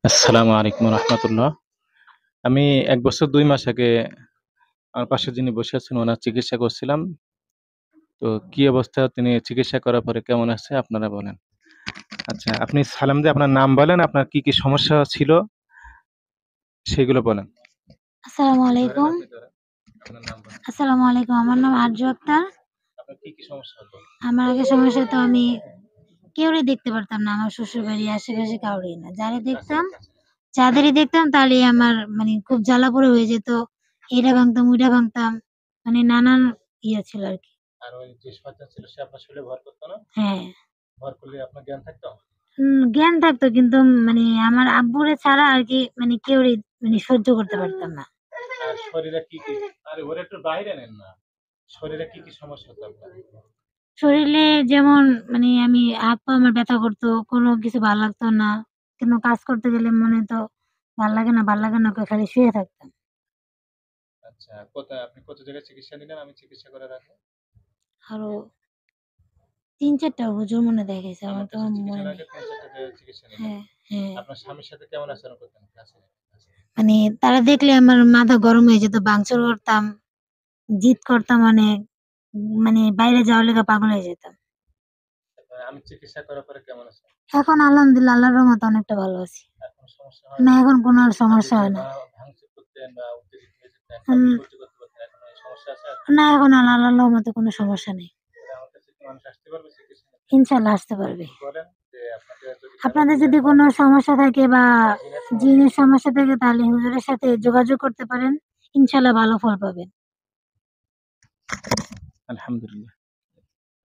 আসসালামু আলাইকুম রহমতুল্লাহ। আমি ১ বছর ২ মাস আগে আমার পাশে যিনি বসে আছেন ওনার চিকিৎসা করছিলাম। তো কি অবস্থা, তিনি চিকিৎসা করার পরে কেমন আছে আপনারা বলেন। আচ্ছা, আপনি সালাম দিয়ে আপনার নাম বলেন, আপনার কি কি সমস্যা ছিল সেগুলো বলেন। আসসালামু আপনি ধরেন, আলাইকুম। আপনি ধরেন, আপনার নাম বলেন। আসসালামু আলাইকুম। আমার নাম আরজু আক্তার। আপনার কি কি সমস্যা হতো? আমার আগে সমস্যা তো আমি কেউরে দেখতে পারতাম না। আমার শ্বশুরবাড়ির আশেপাশে কাউরেই না। কাছে কাছে। যাদেরই দেখতাম তাহলেই আমার মানে খুব জ্বালাপোড়া হয়ে যেত। এটা ভাঙতাম, ওইটা ভাঙতাম। মানে নানান ইয়ে ছিল আরকি। আর ওই যে শয়তান ছিল সে আপনার শরীরে ভর করতো না? হ্যাঁ। ভর করলে আপনার জ্ঞান থাকতো? জ্ঞান থাকতো কিন্তু মানে আমার আব্বুরে ছাড়া আরকি মানে কেউরে মানে সহ্য করতে পারতাম না। আর শরীরে কি কি, আরে ওরে একটু বাইরে নেন না। শরীরে কি কি সমস্যা হতো আপনার? শরীরে যেমন মানে আমি হাত-পা আমার ব্যথা করতো, কোনো কিছু ভাল লাগতো না। কোনো কাজ করতে গেলে মনে হতো ভাল লাগে না করে খালি শুয়ে থাকতাম। আচ্ছা, কোথায় আপনি কত জায়গায় চিকিৎসা নিলেন আমি চিকিৎসা করে রাখবো? আরো ৩-৪ টা হুজুর মনে দেখাইছে। আমার আমার তো কাছে মনে চিকিৎসার নেই। আগে ৩-৪ টা জায়গায় চিকিৎসা নিলেন। হ্যাঁ, হ্যাঁ। আপনার স্বামীর সাথে কেমন আচরণ করতেন ক্লাসে? মানে তারা দেখলে আমার মাথা গরম হয়ে যেত। ভাঙচুর করতাম, জিদ করতাম অনেক। মানে বাইরে যাওয়ার লেগা পাগল হয়ে যেতাম। তারপরে আমি চিকিৎসা করার পরে কেমন আছেন? এখন আলহামদুলিল্লাহ আল্লাহর রহমতে অনেকটা ভালো আছি। এখন সমস্যা হয় না না? এখন কোনো আর আগে সমস্যা যে হয় না। ভাঙচুর করতেন বা উত্তেজিত হয়ে যেতেন, উম সবই সহ্য করতে পারতেন, এখন এই সমস্যা আছে আর? না এখন আল্লাহর রহমতে কোনো সমস্যা নেই। তাহলে আমার কাছে কি মানুষ আসতে পারবে চিকিৎসা নিতে? ইনশাআল্লাহ আসতে পারবে। বলেন যে আপনাদের যদি কারো আপনাদের জিনের যদি কোনো সমস্যা থাকে বা জিনের সমস্যা জিনের থাকে, সমস্যা থাকে তাহলে হুজুরের সাথে যোগাযোগ করতে পারেন। ইনশাআল্লাহ ভালো ফল পাবেন। আলহামদুলিল্লাহ।